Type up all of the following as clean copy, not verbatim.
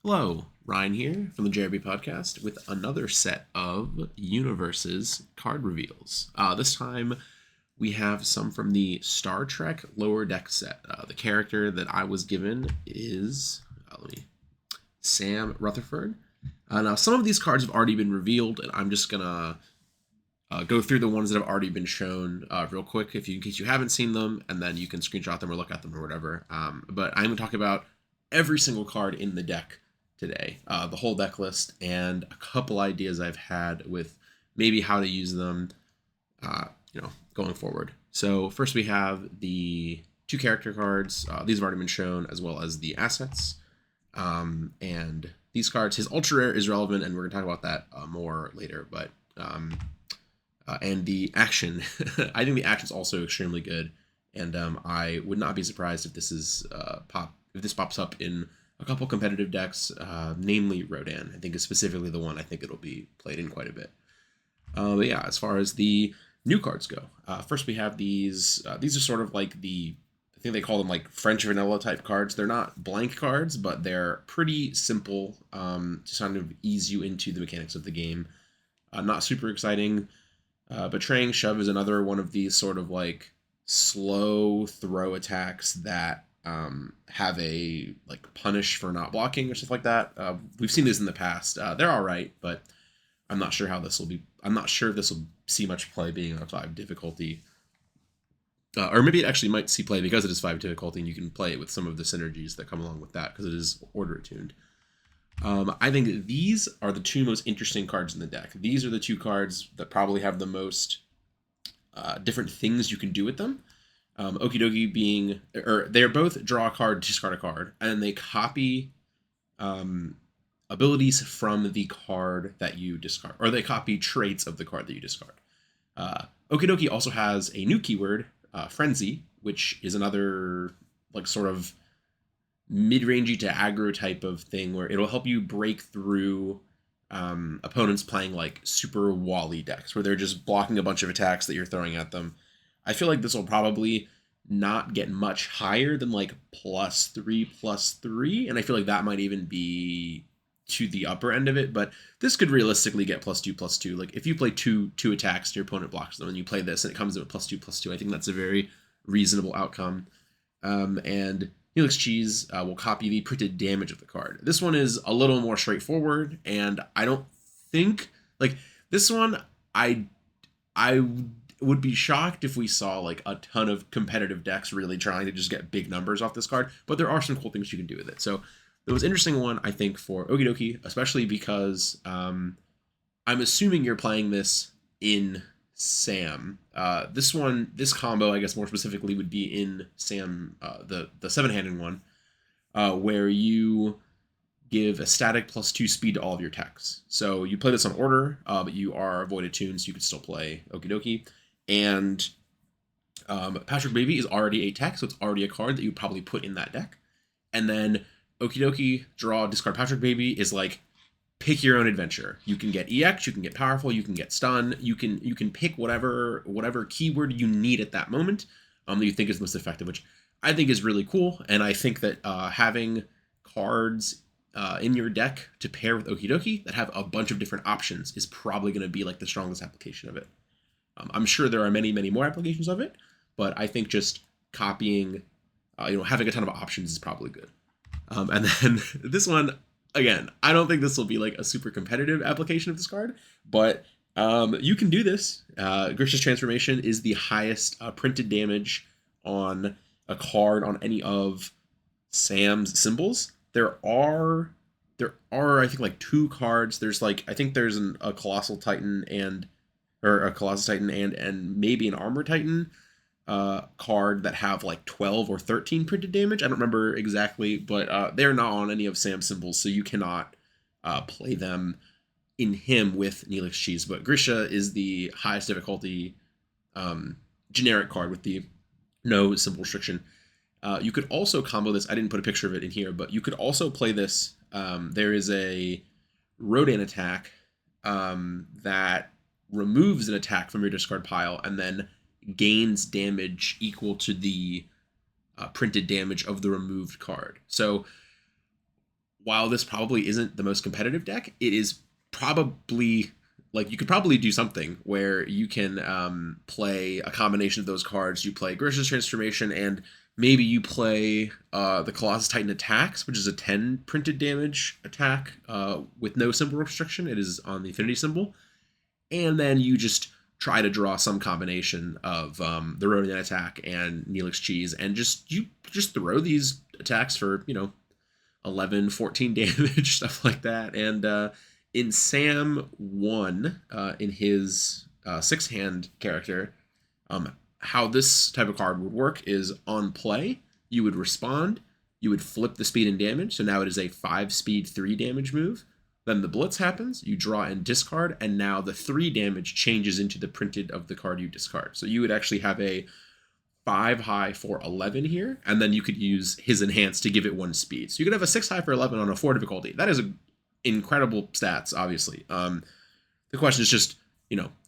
Hello, Ryan here from the JRB podcast with another set of Universus card reveals. This time we have some from the Star Trek Lower Deck set. The character that I was given is Sam Rutherford. Now, some of these cards have already been revealed, and I'm just gonna go through the ones that have already been shown real quick, in case you haven't seen them, and then you can screenshot them or look at them or whatever. But I'm gonna talk about every single card in the deck today, the whole deck list, and a couple ideas I've had with maybe how to use them, going forward. So first we have the two character cards. These have already been shown, as well as the assets. And these cards, his ultra rare is relevant, and we're gonna talk about that more later. But and the action, I think the action is also extremely good, and I would not be surprised if this pops up in a couple competitive decks, namely Rodan. I think is specifically the one I think it'll be played in quite a bit. But yeah, as far as the new cards go, first we have these. These are sort of like I think they call them like French vanilla type cards. They're not blank cards, but they're pretty simple to kind of ease you into the mechanics of the game. Not super exciting. Betraying Shove is another one of these sort of like slow throw attacks that have a like punish for not blocking or stuff like that. We've seen this in the past. They're all right, but I'm not sure how this will be. I'm not sure if this will see much play being a 5 difficulty. Or maybe it actually might see play because it is 5 difficulty, and you can play it with some of the synergies that come along with that because it is order attuned. I think these are the two most interesting cards in the deck. These are the two cards that probably have the most different things you can do with them. Okie dokie being, or they're both draw a card, discard a card, and they copy abilities from the card that you discard, or they copy traits of the card that you discard. Okie dokie also has a new keyword, Frenzy, which is another like sort of mid-rangey to aggro type of thing where it'll help you break through opponents playing like super wally decks where they're just blocking a bunch of attacks that you're throwing at them. I feel like this will probably not get much higher than like +3/+3, and I feel like that might even be to the upper end of it, but this could realistically get +2/+2. Like if you play two attacks, your opponent blocks them, and you play this and it comes in with +2/+2, I think that's a very reasonable outcome. And Helix Cheese will copy the printed damage of the card. This one is a little more straightforward, and I don't think like this one. I would be shocked if we saw like a ton of competitive decks really trying to just get big numbers off this card. But there are some cool things you can do with it. So the most interesting one I think for Okie Dokie, especially because I'm assuming you're playing this in Sam. This combo, I guess more specifically, would be in Sam, the 7-handed one, where you give a static +2 speed to all of your techs. So you play this on order, but you are void attuned, so you could still play Okie Dokie. And Patrick Baby is already a tech, so it's already a card that you would probably put in that deck. And then Okie Dokie, draw, discard Patrick Baby is like pick your own adventure. You can get EX, you can get powerful, you can get stun, you can pick whatever keyword you need at that moment that you think is most effective, which I think is really cool. And I think that having cards in your deck to pair with Okie Dokie that have a bunch of different options is probably going to be like the strongest application of it. I'm sure there are many more applications of it, but I think just copying, having a ton of options is probably good. And then this one, again, I don't think this will be like a super competitive application of this card, but you can do this. Grisha's Transformation is the highest printed damage on a card on any of Sam's symbols. There are I think like 2 cards. There's like I think there's a Colossal Titan or a Colossus Titan and maybe an Armor Titan card that have like 12 or 13 printed damage. I don't remember exactly, but they're not on any of Sam's symbols, so you cannot play them in him with Neelix Cheese. But Grisha is the highest difficulty generic card with the no symbol restriction. You could also combo this. I didn't put a picture of it in here, but you could also play this. There is a Rodan attack that removes an attack from your discard pile and then gains damage equal to the printed damage of the removed card. So while this probably isn't the most competitive deck, it is probably like you could probably do something where you can play a combination of those cards. You play Grish's Transformation, and maybe you play the Colossus Titan Attacks, which is a 10 printed damage attack with no symbol restriction. It is on the affinity symbol. And then you just try to draw some combination of the Rodent attack and Neelix Cheese, and you just throw these attacks for 11, 14 damage, stuff like that. And in Sam 1, in his 6-hand character, how this type of card would work is on play, you would respond, you would flip the speed and damage, so now it is a 5 speed, 3 damage move. Then the blitz happens, you draw and discard, and now the 3 damage changes into the printed of the card you discard. So you would actually have a 5 high for 11 here, and then you could use his enhance to give it 1 speed. So you could have a 6 high for 11 on a 4 difficulty. That is incredible stats, obviously. The question is just,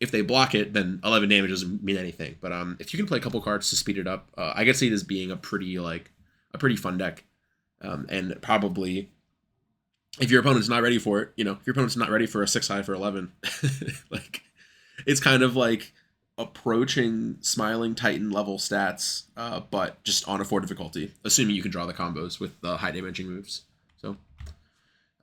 if they block it, then 11 damage doesn't mean anything. But if you can play a couple cards to speed it up, I could see it as being a pretty fun deck. And probably, if your opponent's not ready for it, if your opponent's not ready for a 6 high for 11, like, it's kind of like approaching Smiling Titan level stats, but just on a 4 difficulty, assuming you can draw the combos with the high damaging moves. So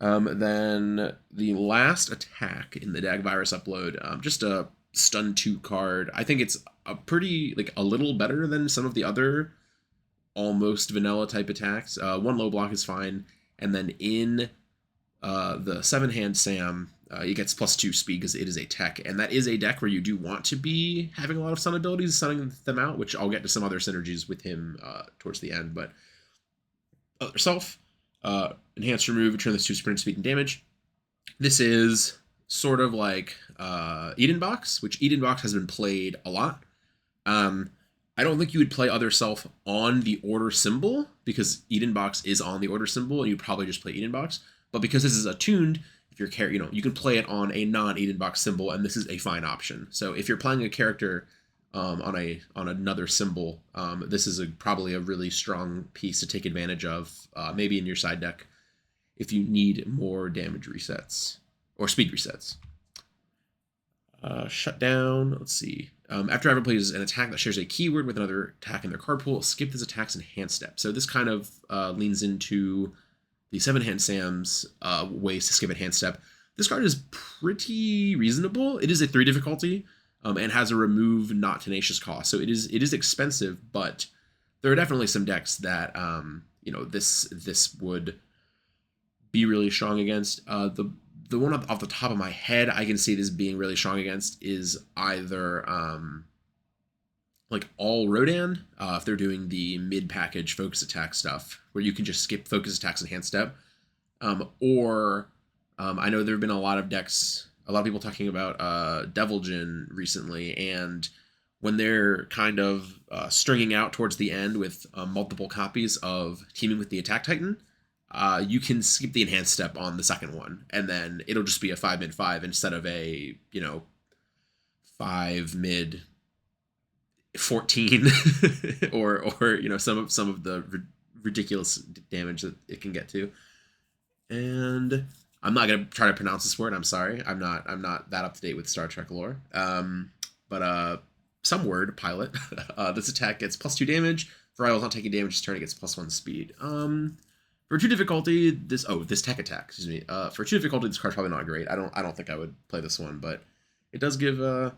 then the last attack in the Dag Virus upload, just a stun 2 card. I think it's a pretty, a little better than some of the other almost vanilla type attacks. 1 low block is fine, and then in the 7-hand Sam, it gets +2 speed because it is a tech, and that is a deck where you do want to be having a lot of stun abilities, stunning them out, which I'll get to some other synergies with him towards the end. But yourself, enhance, remove, return this to sprint, speed, and damage. This is sort of like Eden Box, which Eden Box has been played a lot. I don't think you would play Other Self on the order symbol because Eden Box is on the order symbol, and you'd probably just play Eden Box. But because this is attuned, if your character, you can play it on a non-Eden Box symbol, and this is a fine option. So if you're playing a character on another symbol, this is probably a really strong piece to take advantage of, maybe in your side deck, if you need more damage resets or speed resets. Shut down. Let's see. After everyone plays an attack that shares a keyword with another attack in their card pool, skip this attack's enhanced step. So this kind of leans into the 7-hand Sam's ways to skip enhanced step. This card is pretty reasonable. It is a 3 difficulty and has a remove not tenacious cost. So it is expensive, but there are definitely some decks that this would be really strong against. The one off the top of my head I can see this being really strong against is either all Rodan, if they're doing the mid-package focus attack stuff, where you can just skip focus attacks and hand step. Or I know there have been a lot of decks, a lot of people talking about Devil Jin recently, and when they're kind of stringing out towards the end with multiple copies of Teaming with the Attack Titan, you can skip the enhanced step on the second one, and then it'll just be a 5 mid 5 instead of a 5 mid 14 or some of the ridiculous damage that it can get to. And I'm not gonna try to pronounce this word. I'm sorry. I'm not that up to date with Star Trek lore. But some word pilot. This attack gets +2 damage. For rivals not taking damage this turn, it gets +1 speed. For 2 difficulty, this tech attack. Excuse me. For 2 difficulty, this card's probably not great. I don't think I would play this one, but it does give a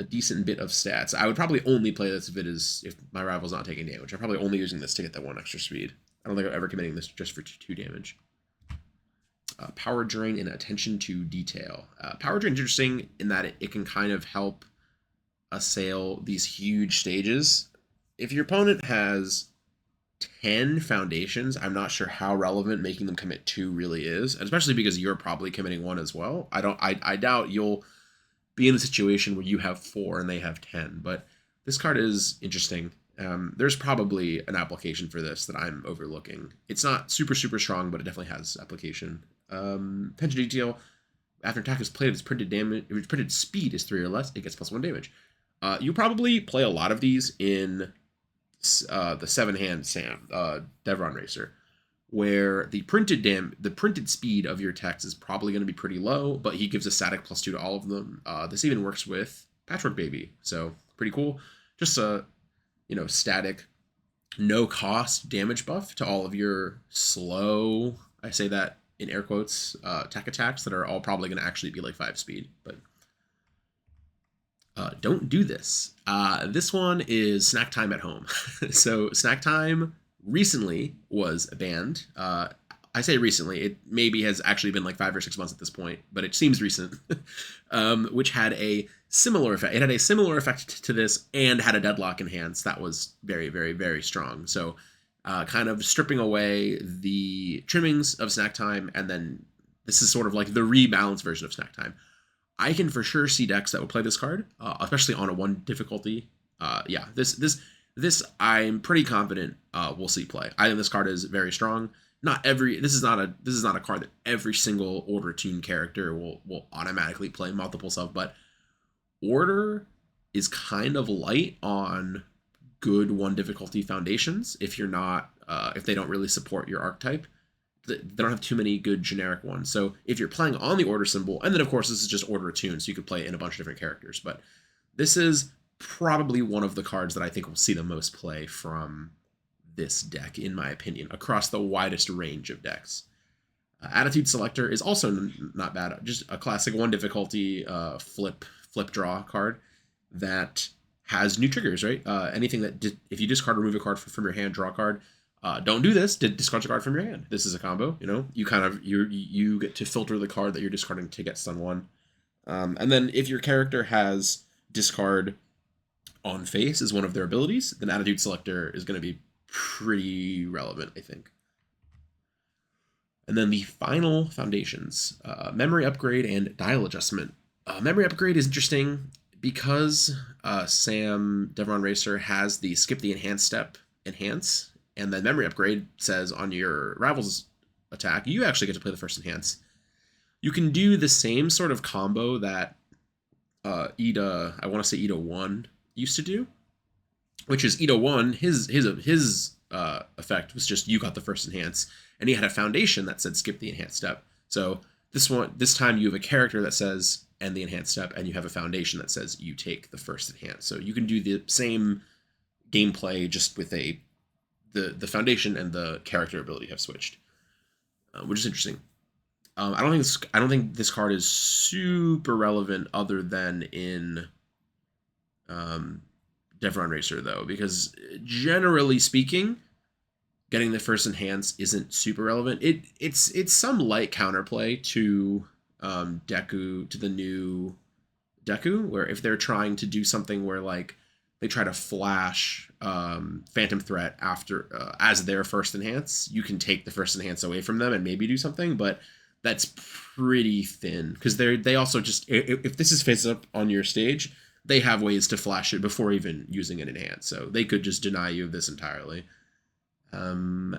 decent bit of stats. I would probably only play this if my rival's not taking damage. I'm probably only using this to get that 1 extra speed. I don't think I'm ever committing this just for 2 damage. Power Drain and Attention to Detail. Power Drain is interesting in that it can kind of help assail these huge stages. If your opponent has 10 foundations, I'm not sure how relevant making them commit 2 really is, especially because you're probably committing 1 as well. I doubt you'll be in a situation where you have 4 and they have 10, but this card is interesting. There's probably an application for this that I'm overlooking. It's not super strong, but it definitely has application. Attention to Detail. After attack is played, its printed damage, if its printed speed is 3 or less, it gets +1 damage. You probably play a lot of these in the 7-hand Sam, Devron Racer, where the printed speed of your text is probably going to be pretty low, but he gives a static +2 to all of them. This even works with Patchwork Baby, so pretty cool. Just a static, no cost damage buff to all of your slow, I say that in air quotes, tech attacks that are all probably going to actually be like 5 speed, but don't do this. This one is Snack Time at Home. So Snack Time recently was banned. I say recently, it maybe has actually been like 5 or 6 months at this point, but it seems recent, which had a similar effect. It had a similar effect to this and had a deadlock enhance that was very, very, very strong. So kind of stripping away the trimmings of Snack Time, and then this is sort of like the rebalanced version of Snack Time. I can for sure see decks that will play this card, especially on a 1 difficulty. Yeah, this I'm pretty confident we'll see play. I think this card is very strong. This is not a card that every single Order Tune character will automatically play multiple stuff, but Order is kind of light on good 1 difficulty foundations if you're not if they don't really support your archetype. They don't have too many good generic ones. So if you're playing on the Order symbol, and then of course this is just Order Tune, so you could play in a bunch of different characters, but this is probably one of the cards that I think will see the most play from this deck, in my opinion, across the widest range of decks. Attitude Selector is also not bad. Just a classic 1 difficulty flip draw card that has new triggers, right? Anything that if you discard, remove a card from your hand, draw a card. Don't do this. Discard a card from your hand. This is a combo. You get to filter the card that you're discarding to get stun 1. And then if your character has discard on face as one of their abilities, then Attitude Selector is going to be pretty relevant, I think. And then the final foundations, Memory Upgrade and Dial Adjustment. Memory Upgrade is interesting because Sam Devron Racer has the skip the enhance step enhance, and then Memory Upgrade says on your rival's attack, you actually get to play the first enhance. You can do the same sort of combo that Ida 1 used to do, which is Ida 1, his effect was just you got the first enhance, and he had a foundation that said skip the enhance step. So this time you have a character that says end the enhance step, and you have a foundation that says you take the first enhance. So you can do the same gameplay just with the foundation and the character ability have switched, which is interesting. I don't think this card is super relevant other than in Devron Racer, though, because generally speaking, getting the first enhance isn't super relevant. It's some light counterplay to Deku, to the new Deku, where if they're trying to do something where like they try to flash Phantom Threat after as their first enhance, you can take the first enhance away from them and maybe do something, but that's pretty thin because they also just, if this is face up on your stage, they have ways to flash it before even using an enhance, so they could just deny you of this entirely. And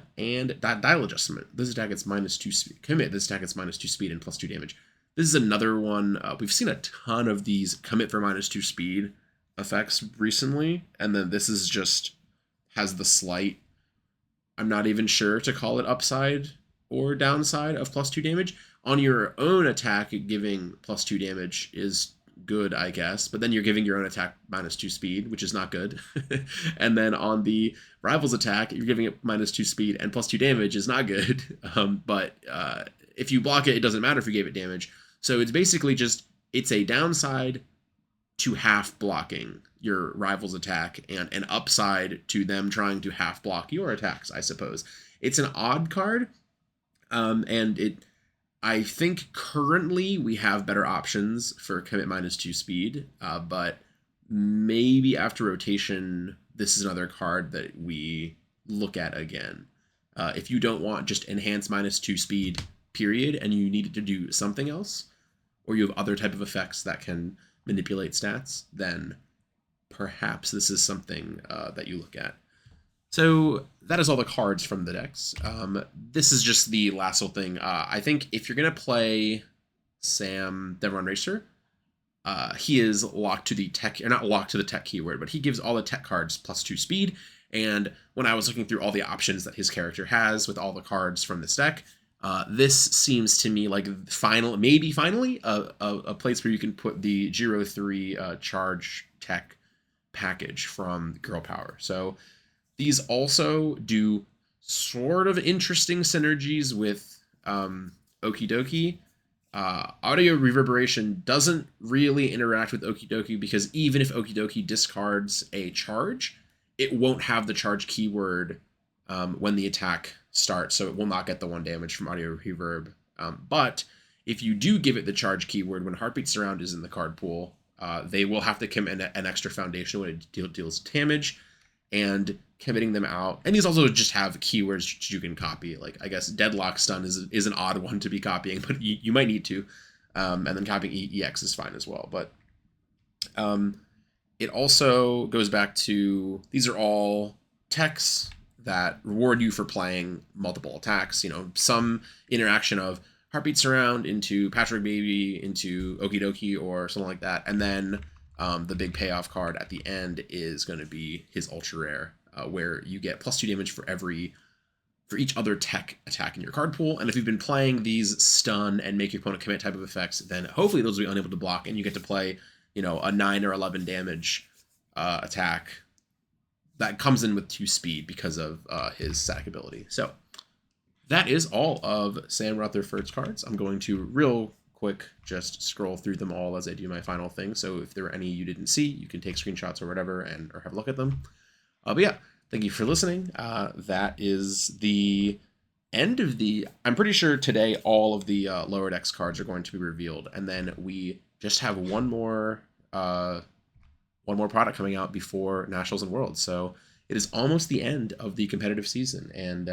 Dial Adjustment. This attack gets -2 speed. Commit. This attack gets -2 speed and +2 damage. This is another one. We've seen a ton of these commit for -2 speed effects recently, and then this is just has the slight, I'm not even sure to call it upside or downside of +2 damage. On your own attack, giving +2 damage is good, I guess, but then you're giving your own attack -2 speed, which is not good. And then on the rival's attack, you're giving it -2 speed and +2 damage is not good. But if you block it, it doesn't matter if you gave it damage. So it's basically just, it's a downside to half blocking your rival's attack and an upside to them trying to half block your attacks, I suppose. It's an odd card, and I think currently we have better options for commit -2 speed, but maybe after rotation, this is another card that we look at again. If you don't want just enhance -2 speed, period, and you need to do something else, or you have other type of effects that can manipulate stats, then perhaps this is something that you look at. So that is all the cards from the decks. This is just the last little thing. I think if you're going to play Sam Devron Racer, he is locked to the tech, or not locked to the tech keyword, but he gives all the tech cards +2 speed, And when I was looking through all the options that his character has with all the cards from this deck, this seems to me like finally a place where you can put the Giro 3 charge tech package from Girl Power. So these also do sort of interesting synergies with Okie Dokie. Audio Reverberation doesn't really interact with Okie Dokie because even if Okie Dokie discards a charge, it won't have the charge keyword when the attack starts, so it will not get the 1 damage from Audio Reverb. But if you do give it the charge keyword when Heartbeat Surround is in the card pool, they will have to commit an extra foundation when it deals damage, and committing them out. And these also just have keywords you can copy. Like, I guess Deadlock Stun is an odd one to be copying, but you might need to. And then copying EX is fine as well. But it also goes back to, these are all techs that reward you for playing multiple attacks. You know, some interaction of Heartbeat Surround into Patchwork Baby into Okie Dokie or something like that. And then the big payoff card at the end is going to be his Ultra Rare, where you get +2 damage for each other tech attack in your card pool. And if you've been playing these stun and make your opponent commit type of effects, then hopefully those will be unable to block, and you get to play, you know, a 9 or 11 damage attack that comes in with 2 speed because of his static ability. So that is all of Sam Rutherford's cards. I'm going to real quick just scroll through them all as I do my final thing. So if there are any you didn't see, you can take screenshots or whatever or have a look at them. But yeah, thank you for listening. That is the end of I'm pretty sure today all of the lower decks cards are going to be revealed, and then we just have one more product coming out before Nationals and Worlds. So it is almost the end of the competitive season, and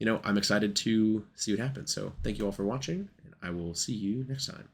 you know, I'm excited to see what happens. So thank you all for watching, and I will see you next time.